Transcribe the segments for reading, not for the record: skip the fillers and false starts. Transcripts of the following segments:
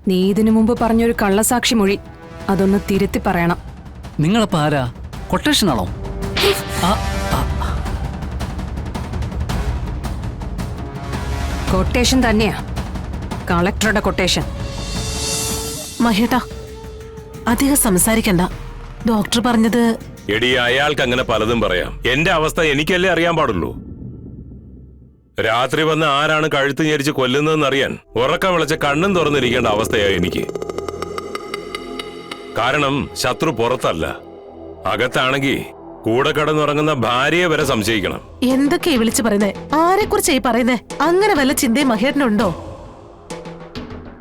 നീ ഇതിനു മുമ്പ് പറഞ്ഞൊരു കള്ളസാക്ഷി മൊഴി അതൊന്ന് തിരുത്തി പറയണം. നിങ്ങളപ്പോ ആരാ? കൊട്ടേഷനാണോ? കൊട്ടേഷൻ തന്നെയാ, കളക്ടറുടെ കൊട്ടേഷൻ. മഹേട്ടാ, അധികം സംസാരിക്കണ്ട. ഡോക്ടർ പറഞ്ഞത്. എടി, അയാൾക്ക് അങ്ങനെ പലതും പറയാം. എന്റെ അവസ്ഥ എനിക്കല്ലേ അറിയാൻ പാടുള്ളൂ. രാത്രി വന്ന് ആരാണ് കഴുത്ത് ഞെരിച്ച് കൊല്ലുന്നതെന്ന് അറിയാൻ ഉറക്കം വിളിച്ച കണ്ണും തുറന്നിരിക്കേണ്ട അവസ്ഥയാ എനിക്ക്. കാരണം ശത്രു പുറത്തല്ല, അകത്താണെങ്കിൽ കൂടെ കടന്നുറങ്ങുന്ന ഭാര്യയെ വരെ സംശയിക്കണം. എന്തൊക്കെയാ വിളിച്ചു പറയുന്നേ? ആരെ കുറിച്ചായി പറയുന്നേ? അങ്ങനെ വല്ല ചിന്തയും മഹേട്ടനുണ്ടോ?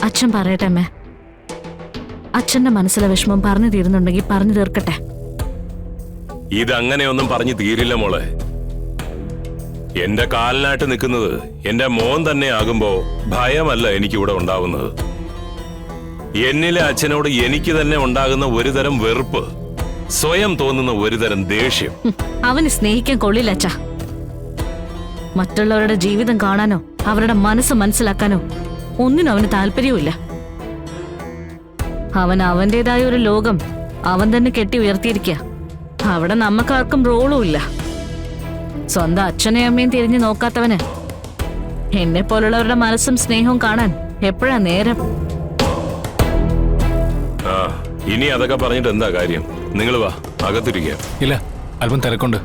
അച്ഛൻ പറയട്ടെ അമ്മേ. അച്ഛന്റെ മനസ്സിലെ വിഷമം പറഞ്ഞു തീരുന്നുണ്ടെങ്കിൽ പറഞ്ഞു തീർക്കട്ടെ. ഇതങ്ങനെയൊന്നും പറഞ്ഞു തീരില്ല മോളെ. എന്റെ കാലിനായിട്ട് നിൽക്കുന്നത് എന്റെ മോൻ തന്നെ ആകുമ്പോ ഭയമല്ല എനിക്കിവിടെ ഉണ്ടാവുന്നത്. എന്നിലെ അച്ഛനോട് എനിക്ക് തന്നെ ഉണ്ടാകുന്ന ഒരുതരം വെറുപ്പ്, സ്വയം തോന്നുന്ന ഒരുതരം ദേഷ്യം. അവന് സ്നേഹിക്കാൻ കൊള്ളില്ല അച്ഛാ. മറ്റുള്ളവരുടെ ജീവിതം കാണാനോ അവരുടെ മനസ്സ് മനസ്സിലാക്കാനോ ഒന്നിനും അവന് താല്പര്യവുമില്ല. അവൻ അവന്റേതായ ഒരു ലോകം അവൻ തന്നെ കെട്ടി ഉയർത്തിയിരിക്കുക. അവിടെ നമുക്കാർക്കും റോളും ഇല്ല. സ്വന്തം അച്ഛനെയും അമ്മയും തിരിഞ്ഞു നോക്കാത്തവന് എന്നെ പോലുള്ളവരുടെ മനസ്സും സ്നേഹവും കാണാൻ എപ്പോഴാ നേരം? ഇനി അതൊക്കെ പറഞ്ഞിട്ട് എന്താ കാര്യം? നിങ്ങൾ വാ, അകത്തിരിക്കുക. ഇല്ല, അല്പം തിരക്കുണ്ട്.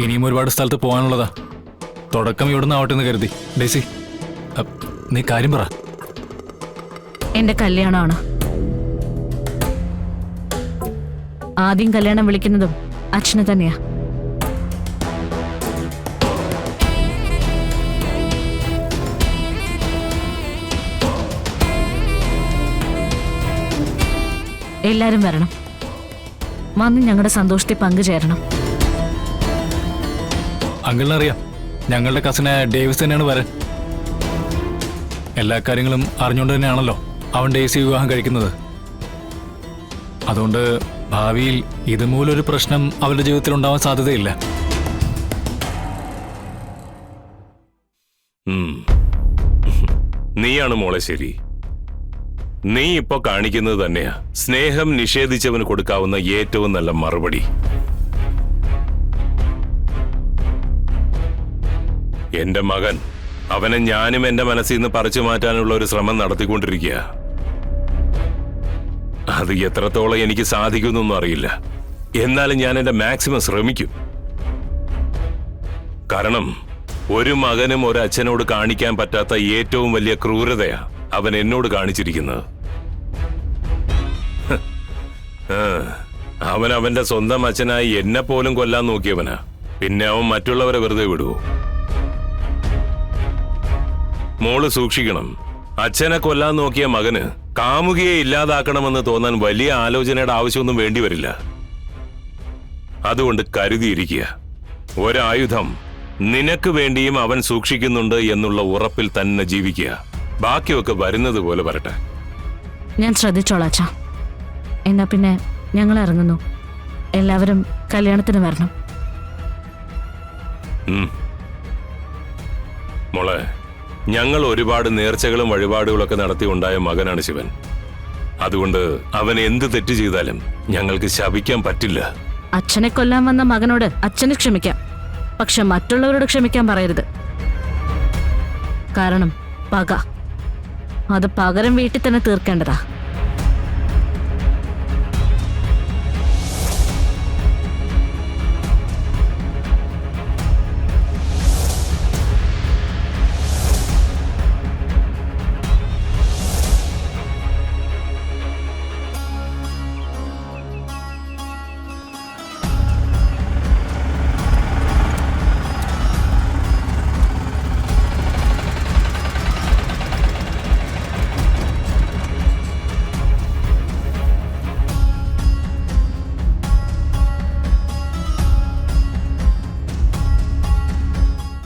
ഇനിയും ഒരുപാട് സ്ഥലത്ത് പോകാനുള്ളതാ. തുടക്കം ഇവിടുന്ന് ആവട്ടെ എന്ന് കരുതി. ഡേസി, നീ കാര്യം പറ. എന്റെ കല്യാണമാണ്. ആദ്യം കല്യാണം വിളിക്കുന്നതും അച്ഛനെ തന്നെയാ. എല്ലാരും വരണം. വന്ന് ഞങ്ങളുടെ സന്തോഷത്തിൽ പങ്കുചേരണം. അങ്കിളിനറിയാം, ഞങ്ങളുടെ കസിനായ ഡേവിസ് തന്നെയാണ് വരൻ. എല്ലാ കാര്യങ്ങളും അറിഞ്ഞുകൊണ്ട് തന്നെയാണല്ലോ അവൻ ഡേസി വിവാഹം കഴിക്കുന്നത്. അതുകൊണ്ട് ഭാവിയിൽ ഇതുമൂലൊരു പ്രശ്നം അവരുടെ ജീവിതത്തിൽ ഉണ്ടാവാൻ സാധ്യതയില്ല. നീയാണ് മോളെ ശരി. നീ ഇപ്പൊ കാണിക്കുന്നത് തന്നെയാ സ്നേഹം നിഷേധിച്ചവന് കൊടുക്കാവുന്ന ഏറ്റവും നല്ല മറുപടി. എന്റെ മകൻ, അവനെ ഞാനും എന്റെ മനസ്സിൽ നിന്ന് പറിച്ചു മാറ്റാനുള്ള ഒരു ശ്രമം നടത്തിക്കൊണ്ടിരിക്കുക. അത് എത്രത്തോളം എനിക്ക് സാധിക്കുമെന്നൊന്നും അറിയില്ല. എന്നാലും ഞാൻ എന്റെ മാക്സിമം ശ്രമിക്കും. കാരണം ഒരു മകനും ഒരു അച്ഛനോട് കാണിക്കാൻ പറ്റാത്ത ഏറ്റവും വലിയ ക്രൂരതയാ അവൻ എന്നോട് കാണിച്ചിരിക്കുന്നത്. അവൻ അവന്റെ സ്വന്തം അച്ഛനായി എന്നെ പോലും കൊല്ലാൻ നോക്കിയവനാ. പിന്നെ അവൻ മറ്റുള്ളവരെ വെറുതെ വിടുവോ? മോള് സൂക്ഷിക്കണം. അച്ഛനെ കൊല്ലാൻ നോക്കിയ മകന് കാമുകിയെ ഇല്ലാതാക്കണമെന്ന് തോന്നാൻ വലിയ ആലോചനയുടെ ആവശ്യമൊന്നും വേണ്ടിവരില്ല. അതുകൊണ്ട് കരുതിയിരിക്കുക. ഒരായുധം നിനക്ക് വേണ്ടിയും അവൻ സൂക്ഷിക്കുന്നുണ്ട് എന്നുള്ള ഉറപ്പിൽ തന്നെ ജീവിക്കുക. ബാക്കിയൊക്കെ വരുന്നത് പോലെ വരട്ടെ. ഞാൻ ശ്രദ്ധിച്ചോളാം അച്ഛാ. എന്നാ പിന്നെ ഞങ്ങൾ ഇറങ്ങുന്നു. എല്ലാവരും കല്യാണത്തിന് വരണം. മോളെ, ഞങ്ങൾ ഒരുപാട് നേർച്ചകളും വഴിപാടുകളൊക്കെ നടത്തി ഉണ്ടായ മകനാണ് ശിവൻ. അതുകൊണ്ട് അവൻ എന്ത് തെറ്റ് ചെയ്താലും ഞങ്ങൾക്ക് ശപിക്കാൻ പറ്റില്ല. അച്ഛനെ കൊല്ലാൻ വന്ന മകനോട് അച്ഛന് ക്ഷമിക്കാം, പക്ഷെ മറ്റുള്ളവരോട് ക്ഷമിക്കാൻ പറയരുത്. കാരണം പക, അത് പകരം വീട്ടിൽ തന്നെ തീർക്കേണ്ടതാ.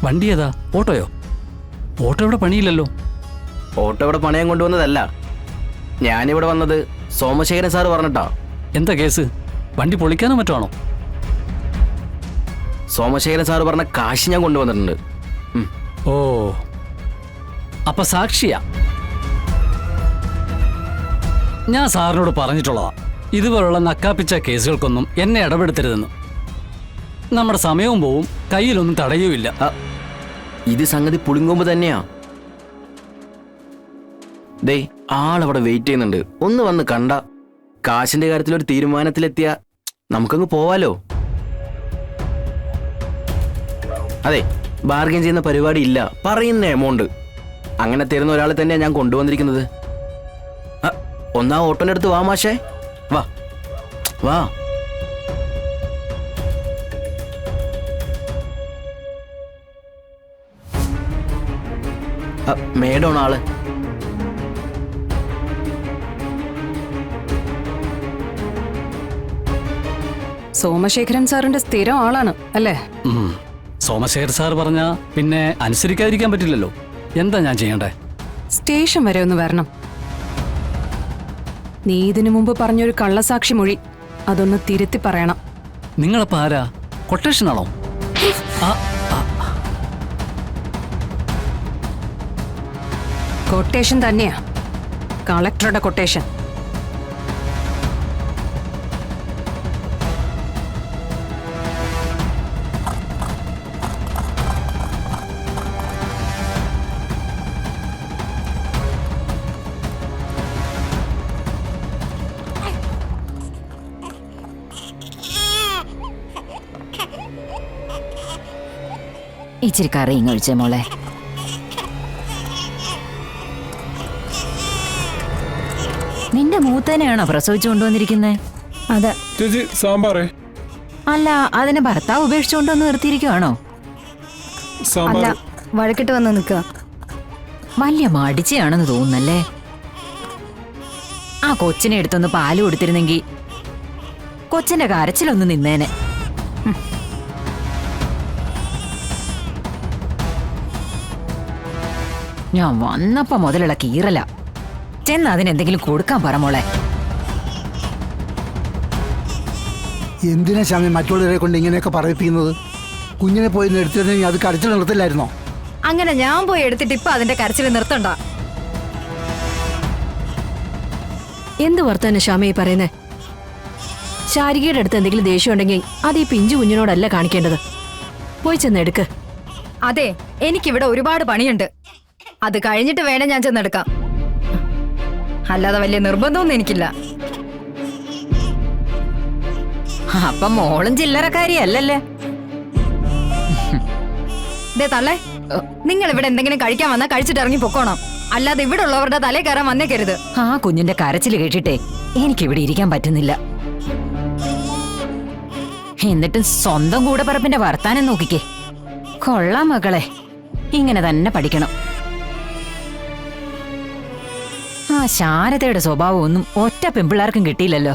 വണ്ടി ഏതാ? ഓട്ടോയോ? ഓട്ടോ ഇവിടെ പണിയില്ലല്ലോ. ഓട്ടോ ഇവിടെ പണയം കൊണ്ടുവന്നതല്ല. ഞാനിവിടെ വന്നത് സോമശേഖരൻ സാറ് പറഞ്ഞിട്ടാ. എന്താ കേസ്? വണ്ടി പൊളിക്കാനോ മറ്റാണോ? സോമശേഖരൻ സാറ് പറഞ്ഞ കാശ് ഞാൻ കൊണ്ടുവന്നിട്ടുണ്ട്. ഓ, അപ്പൊ സാക്ഷിയാ? ഞാൻ സാറിനോട് പറഞ്ഞിട്ടുള്ളതാ, ഇതുപോലുള്ള നക്കാപ്പിച്ച കേസുകൾക്കൊന്നും എന്നെ ഇടപെടുത്തരുതെന്ന്. നമ്മുടെ സമയവും പോവും, കയ്യിലൊന്നും തടയുമില്ല. ഇത് സംഗതി പുളിങ്കൊമ്പ് തന്നെയാ. ദേ, ആളവിടെ വെയിറ്റ് ചെയ്യുന്നുണ്ട്. ഒന്ന് വന്ന് കണ്ട കാശിന്റെ കാര്യത്തിൽ ഒരു തീരുമാനത്തിലെത്തിയ നമുക്കങ്ങ് പോവാലോ. അതെ, ബാർഗൈൻ ചെയ്യുന്ന പരിപാടി ഇല്ല, പറയുന്ന എമൗണ്ട്. അങ്ങനെ തരുന്ന ഒരാളെ തന്നെയാണ് ഞാൻ കൊണ്ടുവന്നിരിക്കുന്നത്. ഒന്നാ ഓട്ടോന്റെ അടുത്ത് വാ മാഷേ, വാ വാ. മേഡമാണ് ആള്. സോമശേഖരൻ സാറിന്റെ സ്ഥിരം ആളാണ് അല്ലേ? സോമശേഖർ സാർ പറഞ്ഞാ പിന്നെ അനുസരിക്കാതിരിക്കാൻ പറ്റില്ലല്ലോ. എന്താ ഞാൻ ചെയ്യണ്ടേ? സ്റ്റേഷൻ വരെ ഒന്ന് വരണം. നീ ഇതിനു മുമ്പ് പറഞ്ഞൊരു കള്ളസാക്ഷി മൊഴി അതൊന്ന് തിരുത്തി പറയണം. നിങ്ങളപ്പോ ആരാ? കൊട്ടേഷനാണോ? കൊട്ടേഷൻ തന്നെയാ, കളക്ടറുടെ കൊട്ടേഷൻ. ഇച്ചിരി കറിയും കഴിച്ചേ മോളെ. നിന്റെ മൂത്തേനെയാണോ പ്രസവിച്ചു കൊണ്ടുവന്നിരിക്കുന്നേ? അതെ ചേച്ചി സാമ്പാറേ. അല്ല, അതിനെ ഭർത്താവ് ഉപേക്ഷിച്ചുകൊണ്ടുവന്ന് നിർത്തിയിരിക്കുവാണോ? അല്ല, വഴക്കിട്ട് വന്ന് നിൽക്കുക. വലിയ മടിച്ചയാണെന്ന് തോന്നുന്നല്ലേ. ആ കൊച്ചിനെ എടുത്തൊന്ന് പാല് കൊടുത്തിരുന്നെങ്കി കൊച്ചിന്റെ കരച്ചിലൊന്ന് നിന്നേനെ. ഞാൻ വന്നപ്പോ മുതലുള്ള കീറല. ചെന്ന് അതിനെന്തെങ്കിലും കൊടുക്കാൻ പറ മോളെ. എന്തിനാ ശ്യാമി മറ്റുള്ളവരെ കൊണ്ട് ഇങ്ങനെയൊക്കെ പറയിപ്പിക്കുന്നത്? കുഞ്ഞിനെ പോയി എടുത്തിരുന്നെങ്കിൽ അത് കരച്ചിൽ നിർത്തില്ലായിരുന്നോ? അങ്ങനെ ഞാൻ പോയി എടുത്തിട്ട് ഇപ്പൊ അതിന്റെ കരച്ചിൽ നിർത്തണ്ട. എന്ത് വർത്താനം ശ്യാമ ഈ പറയുന്നേ? ശാരികയുടെ അടുത്ത് എന്തെങ്കിലും ദേഷ്യം ഉണ്ടെങ്കിൽ അത് ഈ പിഞ്ചു കുഞ്ഞിനോടല്ല കാണിക്കേണ്ടത്. പോയി ചെന്ന് എടുക്ക്. അതെ, എനിക്കിവിടെ ഒരുപാട് പണിയുണ്ട്. അത് കഴിഞ്ഞിട്ട് വേണം ഞാൻ ചെന്നെടുക്കാം. അല്ലാതെ വലിയ നിർബന്ധമൊന്നും എനിക്കില്ല. അപ്പൊ മോളും ചില്ലറക്കാരിയല്ലല്ലേ? ദേ തള്ളേ, നിങ്ങൾ ഇവിടെ എന്തെങ്കിലും കഴിക്കാൻ വന്നാൽ കഴിച്ചിട്ട് ഇറങ്ങി പൊക്കോണം. അല്ലാതെ ഇവിടെ ഉള്ളവരുടെ തലേ കയറാൻ വന്നേക്കരുത്. ആ കുഞ്ഞിന്റെ കരച്ചിൽ കേട്ടിട്ടേ എനിക്കിവിടെ ഇരിക്കാൻ പറ്റുന്നില്ല. എന്നിട്ടും സ്വന്തം കൂടെപ്പറപ്പിന്റെ വർത്താനം നോക്കിക്കേ. കൊള്ളാം മക്കളെ, ഇങ്ങനെ തന്നെ പഠിക്കണം. ആ ശാരദയുടെ സ്വഭാവം ഒന്നും ഒറ്റ പെൺപിള്ളേർക്കും കിട്ടിയില്ലല്ലോ.